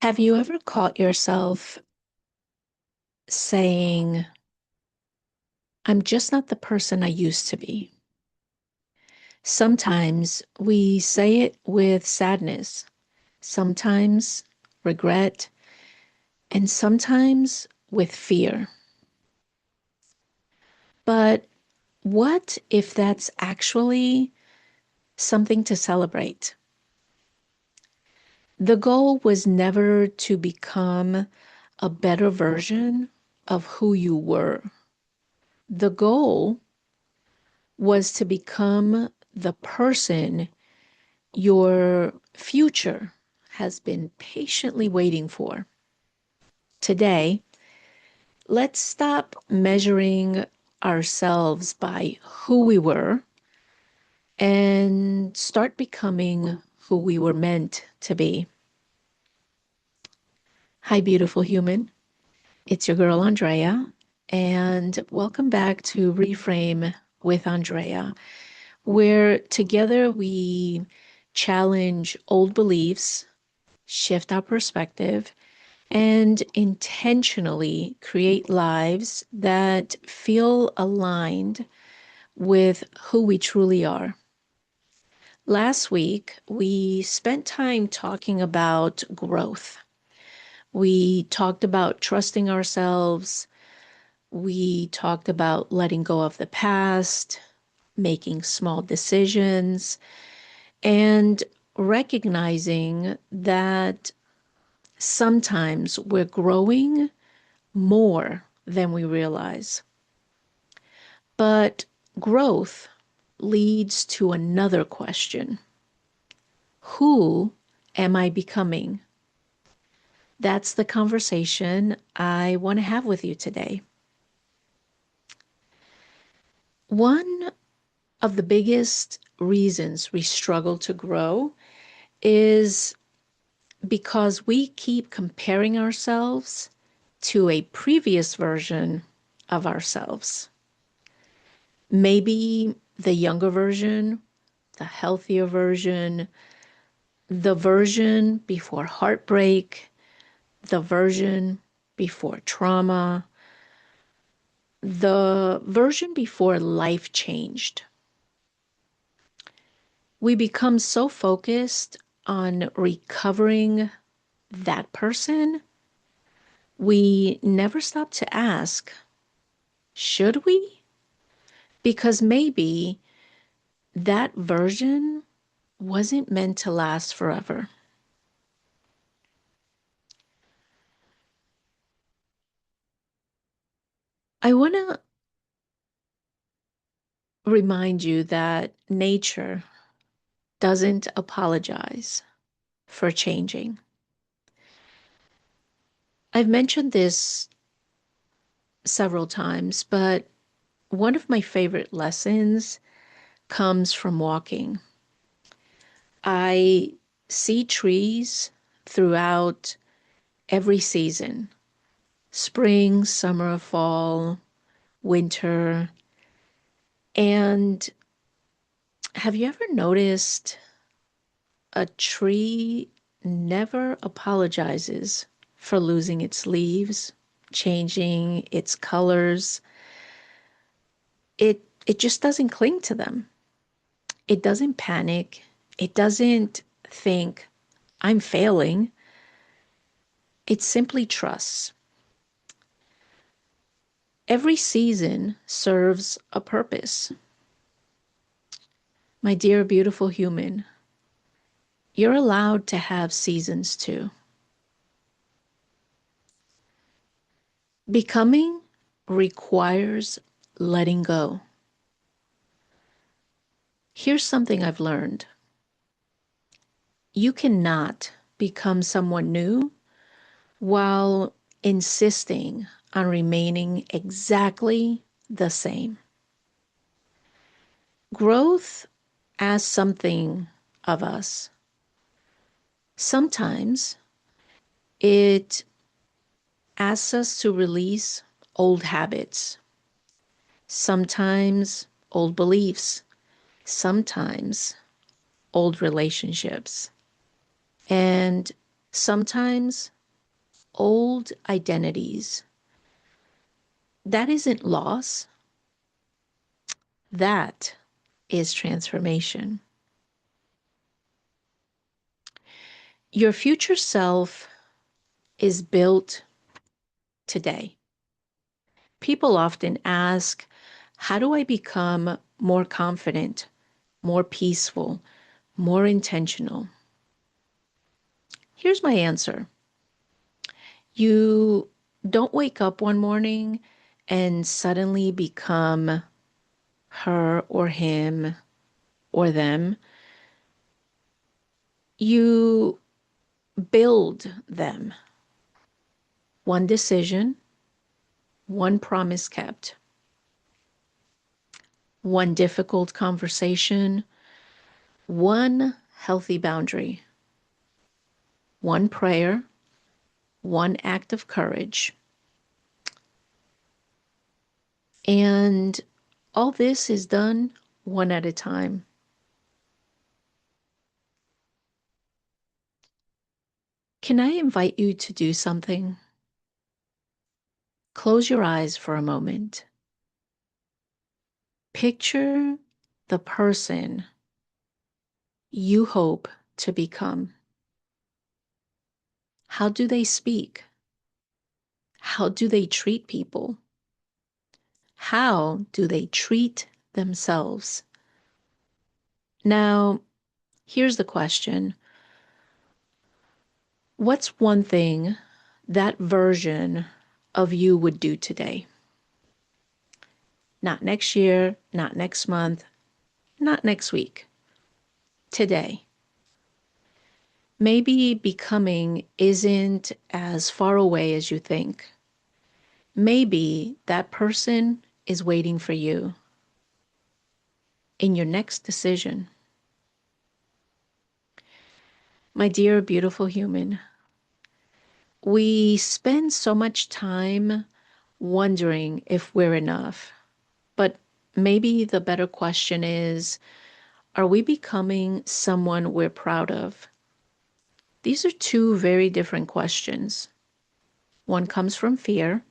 Have you ever caught yourself saying, I'm just not the person I used to be? Sometimes we say it with sadness, sometimes regret, and sometimes with fear. But what if that's actually something to celebrate? The goal was never to become a better version of who you were. The goal was to become the person your future has been patiently waiting for. Today, let's stop measuring ourselves by who we were and start becoming who we were meant to be. Hi, beautiful human. It's your girl, Andrea, and welcome back to Reframe with Andrea, where together we challenge old beliefs, shift our perspective, and intentionally create lives that feel aligned with who we truly are. Last week, we spent time talking about growth. We talked about trusting ourselves. We talked about letting go of the past, making small decisions, and recognizing that sometimes we're growing more than we realize. But growth leads to another question. Who am I becoming? That's the conversation I want to have with you today. One of the biggest reasons we struggle to grow is because we keep comparing ourselves to a previous version of ourselves. Maybe the younger version, the healthier version, the version before heartbreak, the version before trauma, the version before life changed. We become so focused on recovering that person, we never stop to ask, should we? Because maybe that version wasn't meant to last forever. I want to remind you that nature doesn't apologize for changing. I've mentioned this several times, but one of my favorite lessons comes from walking. I see trees throughout every season: spring, summer, fall, winter. And have you ever noticed a tree never apologizes for losing its leaves, changing its colors? It just doesn't cling to them. It doesn't panic. It doesn't think, I'm failing. It simply trusts. Every season serves a purpose. My dear, beautiful human, you're allowed to have seasons too. Becoming requires letting go. Here's something I've learned: you cannot become someone new while insisting on remaining exactly the same. Growth asks something of us. Sometimes it asks us to release old habits, sometimes old beliefs, sometimes old relationships, and sometimes old identities. That isn't loss, that is transformation. Your future self is built today. People often ask, how do I become more confident, more peaceful, more intentional? Here's my answer. You don't wake up one morning and suddenly become her or him or them. You build them. One decision, one promise kept, one difficult conversation, one healthy boundary, one prayer, one act of courage. And all this is done one at a time. Can I invite you to do something? Close your eyes for a moment. Picture the person you hope to become. How do they speak? How do they treat people? How do they treat themselves? Now, here's the question. What's one thing that version of you would do today? Not next year, not next month, not next week. Today. Maybe becoming isn't as far away as you think. Maybe that person is waiting for you in your next decision. My dear, beautiful human, we spend so much time wondering if we're enough. But maybe the better question is, are we becoming someone we're proud of? These are two very different questions. One comes from fear,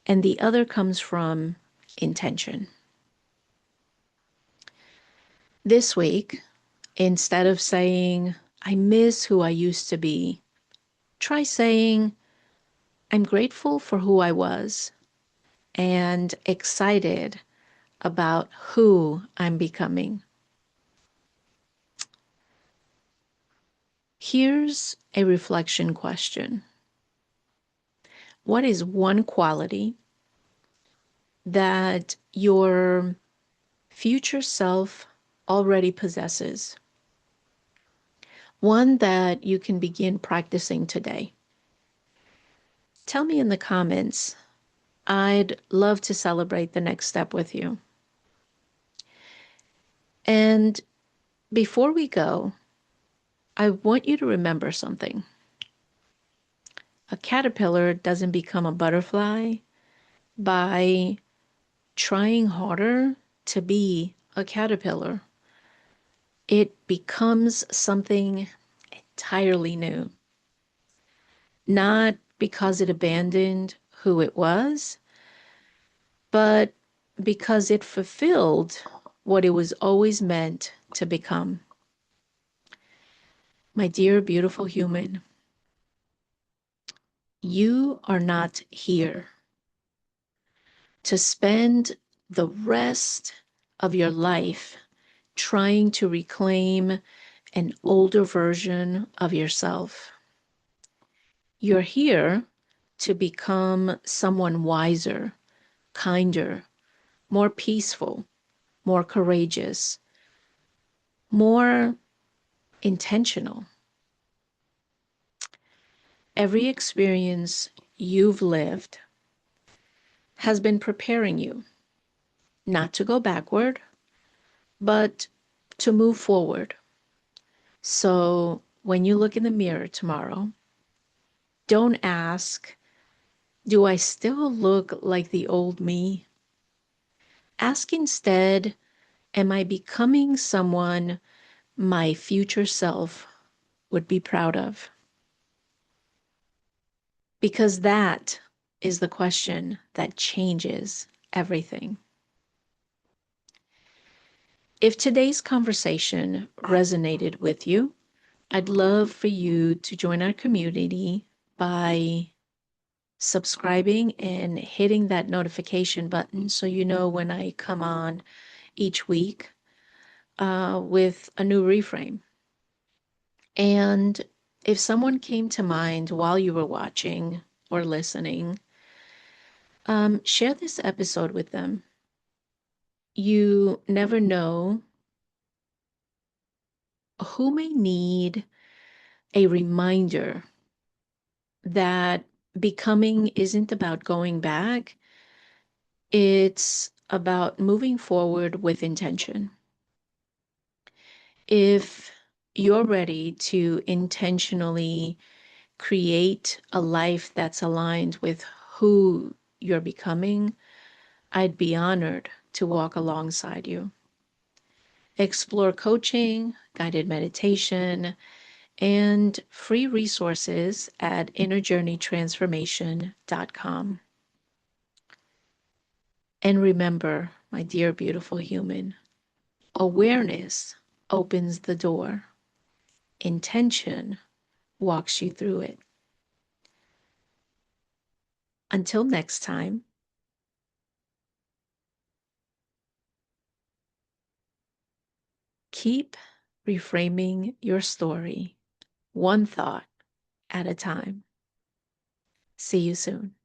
and the other comes from intention. This week, instead of saying, I miss who I used to be, try saying, I'm grateful for who I was and excited about who I'm becoming. Here's a reflection question. What is one quality that your future self already possesses? One that you can begin practicing today. Tell me in the comments. I'd love to celebrate the next step with you. And before we go, I want you to remember something. A caterpillar doesn't become a butterfly by trying harder to be a caterpillar. It becomes something entirely new. Not because it abandoned who it was, but because it fulfilled what it was always meant to become. My dear, beautiful human, you are not here to spend the rest of your life trying to reclaim an older version of yourself. You're here to become someone wiser, kinder, more peaceful, more courageous, more intentional. Every experience you've lived has been preparing you not to go backward, but to move forward. So when you look in the mirror tomorrow, don't ask, do I still look like the old me? Ask instead, am I becoming someone my future self would be proud of? Because that is the question that changes everything. If today's conversation resonated with you, I'd love for you to join our community by subscribing and hitting that notification button so you know when I come on each week with a new reframe. And if someone came to mind while you were watching or listening, share this episode with them. You never know who may need a reminder that becoming isn't about going back, it's about moving forward with intention. If you're ready to intentionally create a life that's aligned with who you're becoming, I'd be honored to walk alongside you. Explore coaching, guided meditation, and free resources at innerjourneytransformation.com. And remember, my dear beautiful human, awareness opens the door, intention walks you through it. Until next time, keep reframing your story, one thought at a time. See you soon.